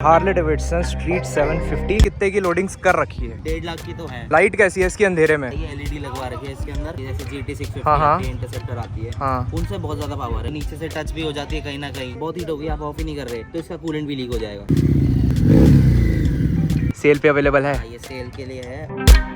Harley Davidson street 750 कितने की loadings कर रखी है? 1.5 लाख की तो है। लाइट कैसी है इसकी अंधेरे में? ये एलईडी लगवा रखी है इसके अंदर, जैसे GT 650 हाँ। इंटरसेप्टर आती है, हाँ। उनसे बहुत ज्यादा पावर है। नीचे से टच भी हो जाती है कहीं ना कहीं, बहुत हीट होगी, आप ऑफ ही नहीं कर रहे तो इसका कूलेंट भी लीक हो जाएगा। सेल पे अवेलेबल है। ये सेल के लिए है।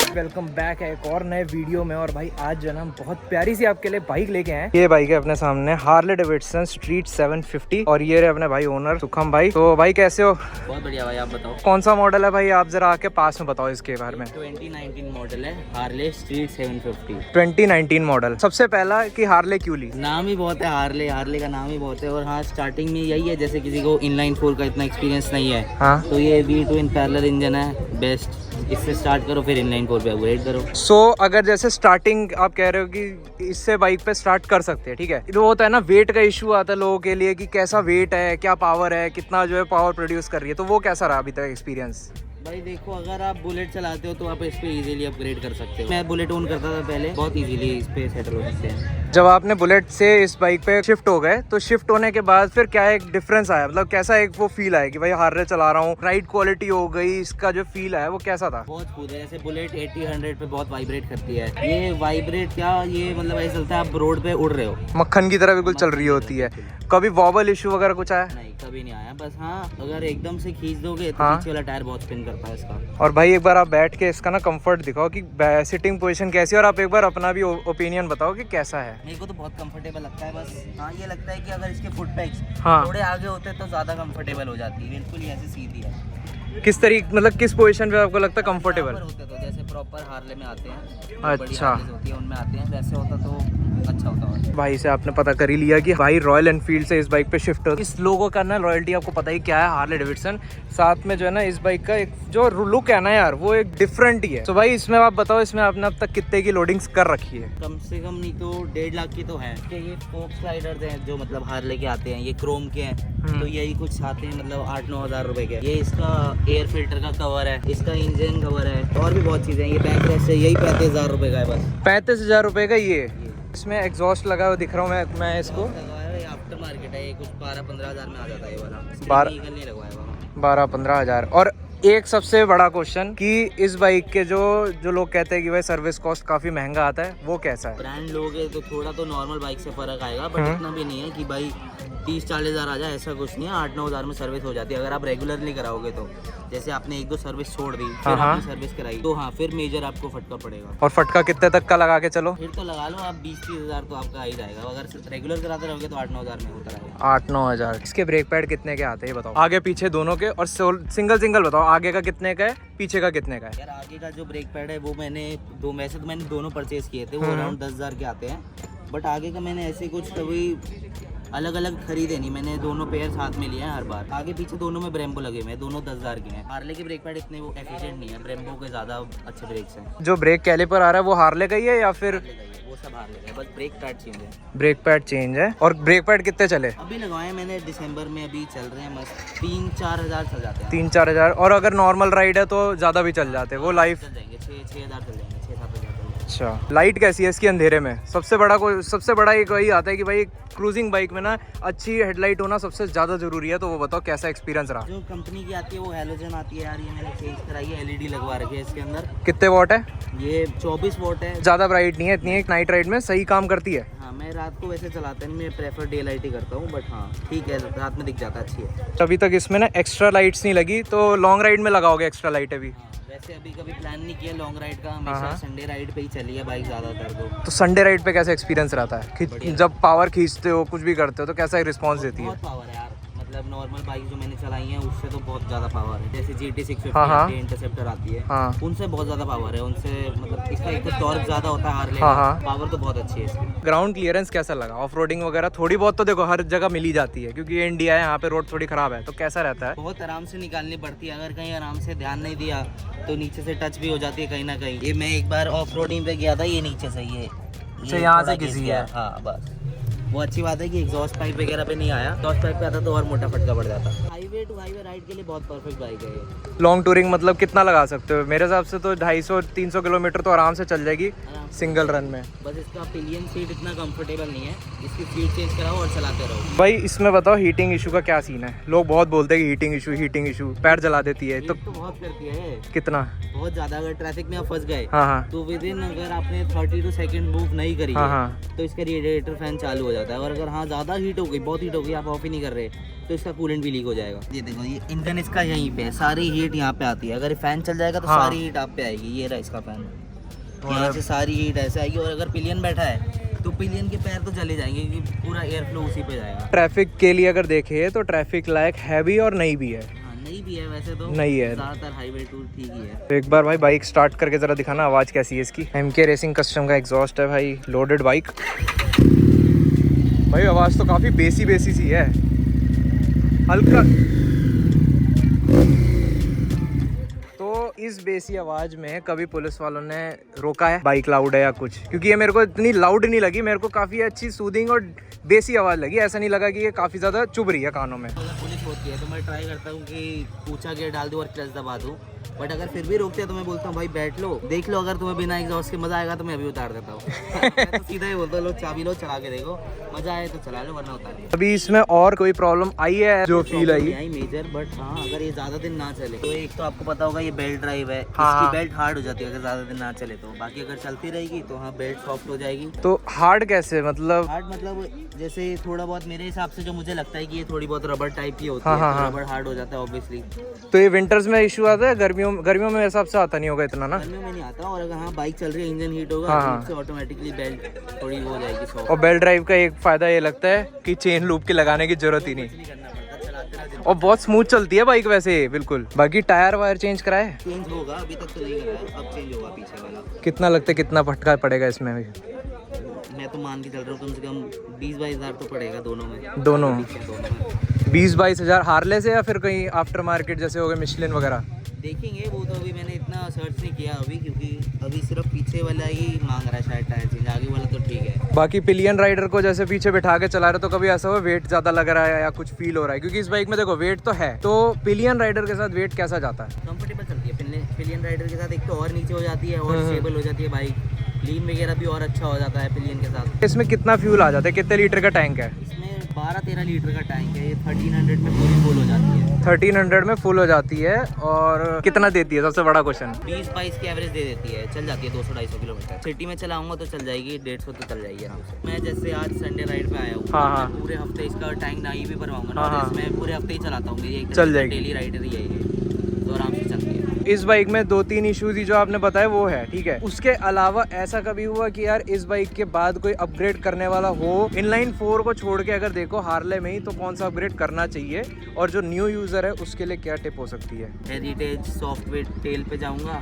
वेलकम बैक है एक और नए वीडियो में। और भाई आज जो है ना हम बहुत प्यारी सी आपके लिए बाइक लेके आए। ये बाइक है अपने सामने हार्ले डेविडसन स्ट्रीट 750 और ये रहे अपने भाई ओनर सुखम भाई। तो भाई कैसे हो? बहुत बढ़िया भाई, आप बताओ कौन सा मॉडल है भाई? आप जरा आके पास में बताओ इसके बारे में। 2019 मॉडल है हार्ले स्ट्रीट 750। 2019 मॉडल। सबसे पहला कि हार्ले क्यों ली? नाम ही बहुत है हार्ले, हार्ले का नाम ही बहुत है। और हाँ, स्टार्टिंग में यही है, जैसे किसी को इनलाइन 4 का इतना एक्सपीरियंस नहीं है, हाँ, तो ये V2 इन पैरेलल इंजन है बेस्ट। इससे स्टार्ट करो, फिर इनलाइन 4 पे अपग्रेड करो। सो अगर जैसे स्टार्टिंग आप कह रहे हो कि इससे बाइक पे स्टार्ट कर सकते हैं, ठीक है। तो होता है ना, वेट का इशू आता है लोगों के लिए कि कैसा वेट है, क्या पावर है, कितना जो है पावर प्रोड्यूस कर रही है। तो वो कैसा रहा अभी तक एक्सपीरियंस? भाई देखो, अगर आप बुलेट चलाते हो तो आप इस पे इजीली अपग्रेड कर सकते हो। मैं बुलेट ओन करता था पहले, बहुत इजीली इस पे सेटल हो सकते हैं। जब आपने बुलेट से इस बाइक पे शिफ्ट हो गए तो शिफ्ट होने के बाद फिर क्या एक डिफरेंस आया? मतलब कैसा एक वो फील आया कि भाई हार्ले चला रहा हूँ, राइड क्वालिटी हो गई, इसका जो फील आया वो कैसा था? बहुत स्मूथ है। जैसे बुलेट 80-100 पे बहुत वाइब्रेट करती है, ये वाइब्रेट क्या, ये मतलब ऐसा चलता है आप रोड पे उड़ रहे हो, मक्खन की तरह बिल्कुल चल रही होती है। कभी वॉबल इशू वगैरह कुछ आया? नहीं, कभी नहीं आया। बस हाँ, अगर एकदम से खींच दोगे तो हाँ। पीछे वाला टायर बहुत स्पिन करता है इसका। और भाई एक बार आप बैठ के इसका ना कंफर्ट दिखाओ कि सिटिंग पोजीशन कैसी है, और आप एक बार अपना भी ओपिनियन बताओ कि कैसा है। मेरे को तो बहुत कंफर्टेबल लगता है। बस हाँ, ये लगता है कि अगर इसके फुट पैक्स हाँ। थोड़े आगे होते तो ज़्यादा कंफर्टेबल हो जाती है। बिल्कुल ही ऐसे सीधी है। किस तरीके, मतलब किस पोजीशन पे आपको लगता है कंफर्टेबल? होते तो जैसे प्रॉपर हार्ले में आते हैं, अच्छा। बड़ी हार्लेज होती है उनमें आते हैं, वैसे होता तो अच्छा होता है। भाई से आपने पता कर ही लिया कि भाई रॉयल एनफील्ड से इस बाइक पे शिफ्ट हो। इस लोगों का ना लॉयल्टी आपको पता ही क्या है, हार्ले डेविडसन। साथ में जो है ना इस बाइक का एक जो लुक है ना यार, वो एक डिफरेंट ही है। तो भाई इसमें आप बताओ, इसमें आपने अब तक कितने की लोडिंग्स कर रखी है? कम से कम नहीं तो 1.5 लाख की तो है। ये फोक स्लाइडर्स हैं जो मतलब हार्ले के आते हैं, ये क्रोम के हैं, तो यही कुछ आते हैं मतलब 8-9 हज़ार रुपए के। ये इसका एयर फिल्टर का कवर है, इसका इंजन कवर है, और भी बहुत चीजें। ये बैक रेस्ट है, यही 35 हज़ार रुपए का है बस। 35 हज़ार रुपए का ये। इसमें एग्जॉस्ट लगा हुआ दिख रहा हूँ मैं इसको। आफ्टर मार्केट है, ये कुछ 12-15 हज़ार में आ जाता है ये वाला। 12-15 हज़ार। और एक सबसे बड़ा क्वेश्चन कि इस बाइक के जो लोग कहते हैं कि भाई सर्विस कॉस्ट काफी महंगा आता है, वो कैसा है? ब्रांड लोगे तो थोड़ा तो नॉर्मल बाइक से फर्क आएगा, बट इतना भी नहीं है कि भाई 30-40 हज़ार आ जाए, ऐसा कुछ नहीं है। 8-9 हज़ार में सर्विस हो जाती है अगर आप रेगुलरली कराओगे तो। जैसे आपने 1-2 सर्विस छोड़ दी, फिर आपने सर्विस कराई, तो हाँ फिर मेजर आपको फटका पड़ेगा। और फटका कितने तक का लगा के चलो? फिर तो लगा लो आप 20-30 हज़ार तो आपका आ ही जाएगा। अगर रेगुलर कराते रहोगे तो 8-9 हज़ार में होता रहेगा। 8-9 हज़ार। इसके ब्रेक पैड कितने के आते हैं बताओ? आगे पीछे दोनों के, और सिंगल बताओ, आगे का कितने का है, पीछे का कितने का है? यार आगे का जो ब्रेक पैड है वो मैंने दोनों परचेज किए थे, वो अराउंड 10 हज़ार के आते हैं। बट आगे का मैंने ऐसे कुछ कभी अलग अलग खरीदे नहीं, मैंने दोनों पेयर साथ में लिए हैं हर बार। आगे पीछे दोनों में ब्रेम्बो लगे हुए हैं, दोनों 10 हज़ार के हैं। हार्ले के ब्रेक पैड इतने वो एफिशिएंट नहीं है, ब्रेम्बो के ज़्यादा अच्छे ब्रेक्स हैं। जो ब्रेक कैलिपर आ रहा है वो हार्ले का ही है या फिर? वो सब हार्ले का है, बस ब्रेक पैड चेंज है। ब्रेक पैड चेंज है। और ब्रेक पैड कितने चले? अभी लगवाए मैंने दिसंबर में, अभी चल रहे हैं मस्त। 3-4 हज़ार चल जाते हैं। 3-4 हज़ार। और अगर नॉर्मल राइड है तो ज़्यादा भी चल जाते हैं वो लाइफ? चल जाएंगे 6 हज़ार चल जाएंगे, 6-7 हज़ार। अच्छा। लाइट कैसी है इसकी अंधेरे में? सबसे बड़ा एक वही आता है कि भाई क्रूजिंग बाइक में ना अच्छी हेडलाइट होना सबसे ज़्यादा जरूरी है। तो वो बताओ कैसा एक्सपीरियंस रहा? जो कंपनी की आती है वो हैलोजन आती है यार, ये मैंने चेंज कराई है, एलईडी लगवा रखी है इसके अंदर। कितने वॉट है? ये 24 वोट है। ज़्यादा ब्राइट नहीं है इतनी, एक नाइट राइड में सही काम करती है। हाँ, मैं रात को वैसे चलाता नहीं, मैं प्रेफर डे लाइट ही करता हूँ, बट हाँ ठीक है, रात में दिख जाता है, अच्छी है। अभी तक इसमें ना एक्स्ट्रा लाइट्स नहीं लगी, तो लॉन्ग राइड में लगाओगे एक्स्ट्रा लाइट अभी? वैसे अभी कभी प्लान नहीं किया लॉन्ग राइड का, हमेशा संडे राइड पे ही चली है बाइक ज़्यादातर। तो संडे राइड पे कैसा एक्सपीरियंस रहता है कि जब पावर खींचते हो, कुछ भी करते हो, तो कैसा रिस्पॉन्स देती है? बहुत पावर है यार, मतलब नॉर्मल बाइक जो मैंने चलाई है उससे तो बहुत ज़्यादा पावर है। जैसे GT 650 इंटरसेप्टर आती है, उनसे बहुत ज़्यादा पावर है। उनसे मतलब इसका एक तो टॉर्क ज़्यादा होता है हार्ले का, पावर तो बहुत अच्छी है इसकी। ग्राउंड क्लियरेंस कैसा लगा? ऑफ रोडिंग वगैरह थोड़ी बहुत तो देखो हर जगह मिल ही जाती है, क्योंकि ये इंडिया है, यहाँ पे रोड थोड़ी खराब है। तो कैसा रहता है? बहुत आराम से निकालनी पड़ती है, अगर कहीं आराम से ध्यान नहीं दिया तो नीचे से टच भी हो जाती है कहीं ना कहीं। ये मैं एक बार ऑफ रोडिंग पे गया था, ये नीचे से ये यहाँ से घिस गया। हाँ बस वो अच्छी बात है कि एग्जॉस्ट पाइप वगैरह पे नहीं आया। एग्जॉस्ट पाइप पे आता तो और मोटा फटका पड़ जाता। Highway highway to highway ride के लिए बहुत परफेक्ट बाइक है ये। लॉन्ग टूरिंग मतलब कितना लगा सकते हो? मेरे हिसाब से तो 250-300 किलोमीटर तो आराम से चल जाएगी आराम से। सिंगल रन में। बस इसका पिलियन सीट इतना कंफर्टेबल नहीं है, इसकी सीट चेंज कराओ और चलाते रहो। भाई इसमें बताओ हीटिंग इशू का क्या सीन है? लोग बहुत बोलते हैं कि हीटिंग इशू पैर जला देती है, तो तो बहुत करती है, कितना? बहुत ज्यादा। अगर ट्रैफिक में आप फंस गए हाँ हाँ तो विद इन अगर आपने 32 सेकंड मूव नहीं करी हाँ है, हाँ तो इसका रेडिएटर फैन चालू हो जाता है। और अगर हाँ ज़्यादा हीट हो गई, बहुत हीट हो गई, आप ऑफ ही नहीं कर रहे, तो इसका कूलेंट भी लीक हो जाएगा। ये देखो, ये इंजन इसका यहीं पे है, सारी हीट यहाँ पे आती है। अगर फैन चल जाएगा तो हाँ। सारी हीट आप पे आएगी। ये रहा इसका फैन, यहाँ से सारी हीट ऐसे आएगी। और अगर पिलियन बैठा है तो पिलियन के पैर तो चले जाएंगे, क्योंकि पूरा एयर फ्लो उसी पे जाएगा। ट्रैफिक के लिए अगर देखें तो ट्रैफिक लायक है भी और नहीं भी है। हाँ, नहीं भी है वैसे तो, नहीं है। ज़्यादातर हाईवे टूर ठीक ही है। तो एक बार भाई बाइक स्टार्ट करके जरा दिखाना आवाज़ कैसी है इसकी। MK रेसिंग कस्टम का एग्जॉस्ट है भाई, लोडेड बाइक। भाई आवाज़ तो काफ़ी बेसी सी है, हल्का। तो इस बेसी आवाज में कभी पुलिस वालों ने रोका है बाइक लाउड है या कुछ? क्योंकि ये मेरे को इतनी लाउड नहीं लगी, मेरे को काफ़ी अच्छी सूदिंग और बेसी आवाज़ लगी। ऐसा नहीं लगा कि ये काफ़ी ज़्यादा चुभ रही है कानों में। अगर पुलिस होती है तो मैं ट्राई करता हूँ कि ऊंचा गियर डाल दूँ और क्लच दबा दूँ। बट अगर फिर भी रोकते हैं तो मैं बोलता हूँ भाई बैठ लो, देख लो, अगर तुम्हें बिना एग्जॉस्ट के मजा आएगा तो मैं अभी उतार देता हूँ। मैं तो सीधा ही बोलता हूँ, लो चाबी लो, चला के देखो, मजा आए तो चला लो, वरना उतार लो। अभी इसमें और कोई प्रॉब्लम आई है जो फील आई? आई मेजर, बट हाँ अगर ये ज्यादा दिन ना चले तो एक तो आपको पता होगा ये बेल्ट ड्राइव है, हाँ। इसकी बेल्ट हार्ड हो जाती है अगर ज्यादा दिन ना चले तो। बाकी अगर चलती रहेगी तो हाँ बेल्ट सॉफ्ट हो जाएगी। तो हार्ड कैसे मतलब? हार्ड मतलब जैसे थोड़ा बहुत मेरे हिसाब से जो मुझे लगता है कि ये थोड़ी बहुत रबर टाइप की होती हाँ, है, हाँ, तो हाँ। रबर हार्ड हो जाता है ऑब्वियसली। तो ये विंटर्स में इशू आता है, गर्मियों में मेरे हिसाब से आता नहीं होगा इतना ना? गर्मियों में नहीं आता। और अगर हाँ बाइक चल रही है, इंजन हीट होगा, हाँ, हाँ। से ऑटोमेटिकली बेल्ट थोड़ी हो जाएगी सॉफ्ट। और बेल्ट ड्राइव का एक फायदा ये लगता है कि चेन लूप के लगाने की जरूरत ही नहीं, नहीं करना पड़ता, चलाते रहो। और बहुत स्मूथ चलती है बाइक वैसे बिल्कुल। बाकी टायर वायर चेंज कराए? चेंज होगा, अभी तक तो नहीं करा है, अब चेंज होगा पीछे वाला। कितना लगता है, कितना फटका पड़ेगा इसमें? मैं तो मान के चल रहा हूँ कम से कम 20-22 हज़ार तो पड़ेगा दोनों में। दोनों पीछे दोनों में 20-22 हज़ार हार्ले से, या फिर कहीं आफ्टर मार्केट जैसे हो गए मिशलिन वगैरह? देखेंगे, वो तो अभी मैंने इतना सर्च नहीं किया अभी, क्योंकि अभी सिर्फ पीछे वाला ही मांग रहा है शायद टायर चेंज, आगे वाला तो ठीक है। बाकी पिलियन राइडर को जैसे पीछे बिठा के चला रहे तो कभी ऐसा हुआ वेट ज्यादा लग रहा है या कुछ फील हो रहा है? क्योंकि इस बाइक में देखो वेट तो है, तो पिलियन राइडर के साथ वेट कैसा जाता है? कंफर्टेबल चलती है पिलियन राइडर के साथ। एक तो और नीचे हो जाती है और स्टेबल हो जाती है बाइक, लीन वगैरह भी और अच्छा हो जाता है पिलियन के साथ। इसमें कितना फ्यूल आ जाता है, कितने लीटर का टैंक है? इसमें 12-13 लीटर का टैंक है, ये 1300 में पूरी फुल हो जाती है। 1300 में फुल हो जाती है। और कितना देती है, सबसे बड़ा क्वेश्चन? 20-22 की एवरेज दे देती है, चल जाती है 200-250 किलोमीटर। सिटी में चलाऊंगा तो चल जाएगी 150 तो चल जाएगी आराम से। मैं जैसे आज संडे राइड पे आया हूँ, हाँ, हाँ। मैं पूरे हफ्ते इसका टैंक ना ही भी भरवाऊंगा ना, हाँ, हाँ। इसमें पूरे हफ्ते ही चलाता हूँ, मेरी चल जाएगी। डेली राइडर ही है ये, तो आराम से चलती है। इस बाइक में 2-3 इश्यूज ही जो आपने बताया वो है, ठीक है। उसके अलावा ऐसा कभी हुआ कि यार इस बाइक के बाद कोई अपग्रेड करने वाला हो? इनलाइन 4 को छोड़ के अगर देखो हार्ले में ही, तो कौन सा अपग्रेड करना चाहिए? और जो न्यू यूजर है उसके लिए क्या टिप हो सकती है? हेरिटेज सॉफ्टवेयर टेल पे जाऊंगा,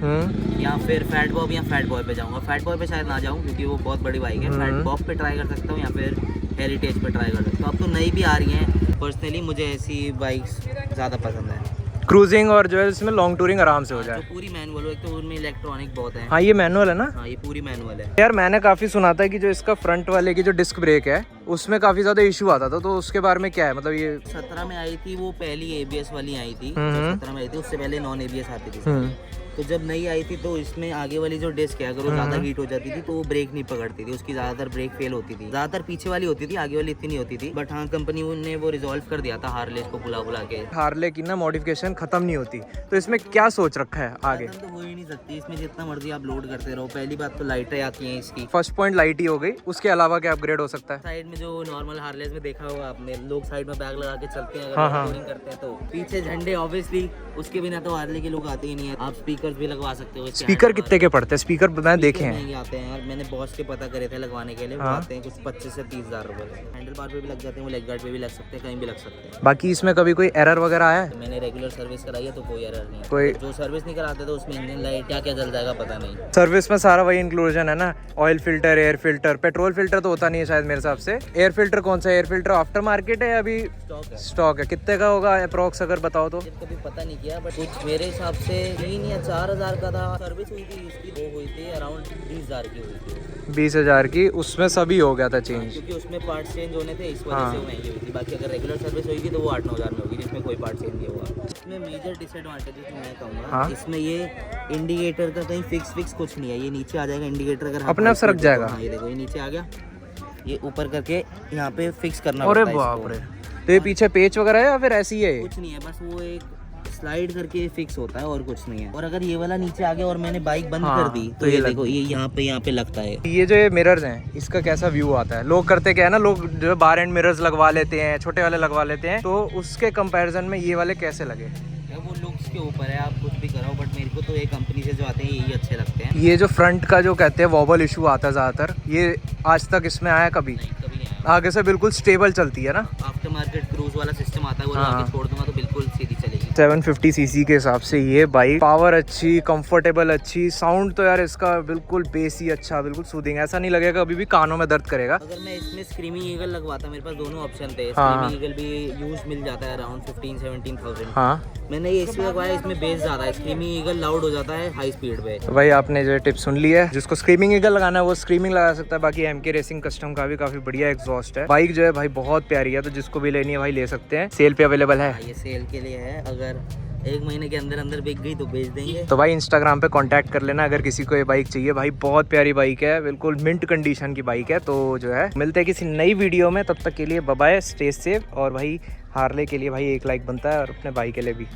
या फिर फैट बॉब या फैट बॉय पे जाऊंगा। फैट बॉय पे शायद ना जाऊं क्योंकि वो बहुत बड़ी बाइक है। फैट बॉब पे ट्राई कर सकता हूँ या फिर हेरिटेज पे ट्राई कर सकता हूँ। अब तो नई भी आ रही हैं, पर्सनली मुझे ऐसी बाइक्स ज़्यादा पसंद है। क्रूजिंग और जो है इसमें लॉन्ग टूरिंग आराम से हो जो जाए। पूरी मैनुअल हो, एक तो उनमें इलेक्ट्रॉनिक बहुत है। हाँ ये मैनुअल है ना? हाँ ये पूरी मैनुअल है। यार मैंने काफी सुना था कि जो इसका फ्रंट वाले की जो डिस्क ब्रेक है उसमें काफी ज्यादा इशू आता था, तो उसके बारे में क्या है? मतलब ये 17 में आई थी वो पहली ABS वाली आई थी, 17 में आई थी, उससे पहले नॉन ABS आती थी। तो जब नई आई थी तो इसमें आगे वाली जो डिस्क है, अगर वो ज्यादा हीट हो जाती थी तो वो ब्रेक नहीं पकड़ती थी, उसकी ज्यादातर ब्रेक फेल होती थी। ज्यादातर पीछे वाली होती थी, आगे वाली इतनी नहीं होती थी। बट हाँ कंपनी ने वो रिजॉल्व कर दिया था हार्ले को बुला के। हार्ले की ना मॉडिफिकेशन खत्म नहीं होती, तो इसमें क्या सोच रखा है आगे? खत्म तो हो ही नहीं सकती, इसमें जितना मर्जी आप लोड करते रहो। पहली बात तो लाइटें आती हैं इसकी, फर्स्ट पॉइंट लाइट ही हो गई, उसके अलावा क्या अपग्रेड हो सकता है? साइड में जो नॉर्मल हार्लेस में देखा होगा आपने, लोग साइड में बैग लगा के चलते हैं हाँ, अगर हाँ। टूरिंग करते हैं तो। पीछे झंडे ऑब्वियसली, उसके बिना तो हार्ले के लोग आते ही नहीं है। आप स्पीकर्स भी लगवा सकते हो। स्पीकर कितने के पड़ते हैं? स्पीकर मैं देखे हैं महंगे आते हैं यार, मैंने बॉस के पता करे थे लगवाने के लिए। वो हाँ। आते हैं कुछ 25 से 30 हज़ार रुपए। हैंडल बार पे भी लग जाते हैं, वो लेग गार्ड पे भी लग सकते हैं, कहीं भी लग सकते हैं। बाकी इसमें कभी कोई एरर वगैरह आया है? मैंने रेगुलर सर्विस कराई है तो कोई एरर नहीं है। कोई जो सर्विस नहीं कराते तो उसमें इंजन लाइट क्या क्या जल जाएगा पता नहीं। सर्विस में सारा वही इंक्लूजन है ना? Oil filter, air filter, petrol filter तो होता नहीं है शायद मेरे हिसाब से। एयर फिल्टर कौन सा? एयर फिल्टर आफ्टर मार्केट है या अभी स्टॉक है? स्टॉक है। कितने का होगा अप्रोक्स अगर बताओ तो? कभी पता नहीं किया, बट कुछ मेरे हिसाब से 3 या 4 हज़ार का था। सर्विस हुई थी इसकी, वो हुई थी अराउंड 20 हज़ार की हुई थी। 20,000 की, उसमें सभी हो गया था चेंज। क्योंकि उसमें पार्ट चेंज होने थे, इस वजह हाँ। से वो महंगी हुई थी। बाकी अगर रेगुलर सर्विस होगी तो वो 8-9 हज़ार में होगी, जिसमें कोई पार्ट चेंज नहीं होगा। इसमें मेजर डिसएडवांटेज जो मैं कहूँगा, हाँ। इसमें ये इंडिकेटर का कहीं फिक्स कुछ नहीं है। ये नीचे आ जाएगा इंडिकेटर, अगर अपने आप सरक जाएगा। हाँ, ये देखो ये नीचे आ गया, ये ऊपर करके यहाँ पे फिक्स करना अरे पड़ता है बाप इसको। रे, तो ये पीछे पेच वगैरह है या फिर ऐसी है? कुछ नहीं है, बस वो एक स्लाइड करके फिक्स होता है और कुछ नहीं है। और अगर ये वाला नीचे आ गया और मैंने बाइक बंद हाँ, कर दी तो तो ये ये लग देखो ये यहाँ पे लगता है। ये जो ये मिरर्स हैं, इसका कैसा व्यू आता है? लोग करते क्या है ना, लोग जो बार एंड मिरर्स लगवा लेते हैं, छोटे वाले लगवा लेते हैं, तो उसके कंपैरिजन में ये वाले कैसे लगे? वो लुक्स के ऊपर है, आप कुछ भी कराओ, बट मेरे को तो ये कंपनी से जो आते हैं यही अच्छे लगते हैं। ये जो फ्रंट का जो कहते हैं वॉबल इशू आता है ज़्यादातर, ये आज तक इसमें आया कभी? नहीं, कभी नहीं आया। आगे से बिल्कुल स्टेबल चलती है ना? आफ्टर मार्केट क्रूज वाला सिस्टम आता है, वो हाँ। आगे छोड़ दूंगा तो बिल्कुल सीधी चलेगी। 750 सीसी के हिसाब से ये बाइक, पावर अच्छी, कंफर्टेबल अच्छी, साउंड तो यार इसका बिल्कुल बेस ही अच्छा, बिल्कुल सूदिंग, ऐसा नहीं लगेगा कभी भी कानों में दर्द करेगा। अगर मैं इसमें स्क्रीमिंग ईगल लगवाता, मेरे पास दोनों ऑप्शन थे। हाँ। स्क्रीमिंग ईगल भी यूज मिल जाता है अराउंड 15-17,000। हाँ, मैंने ये इसलिए लगवाया, इसमें बेस ज़्यादा है, स्क्रीमिंग ईगल लाउड हो जाता है हाई स्पीड पे। तो भाई आपने जो टिप सुन ली है, जिसको स्क्रीमिंग ईगल लगाना है वो स्क्रीमिंग लगा सकता है। बाकी एमके रेसिंग कस्टम का भी काफी बढ़िया एग्जॉस्ट है। बाइक जो है भाई बहुत प्यारी है, तो जिसको भी लेनी है भाई ले सकते हैं। सेल पे अवेलेबल है। ये सेल के लिए है, अगर 1 महीने के अंदर अंदर बिक गई तो बेच देंगे। तो भाई इंस्टाग्राम पे कांटेक्ट कर लेना अगर किसी को ये बाइक चाहिए। भाई बहुत प्यारी बाइक है, बिल्कुल मिंट कंडीशन की बाइक है। तो जो है मिलते हैं किसी नई वीडियो में, तब तक के लिए बाय बाय, स्टे सेफ। और भाई हार्ले के लिए भाई 1 लाइक बनता है, और अपने भाई के लिए भी।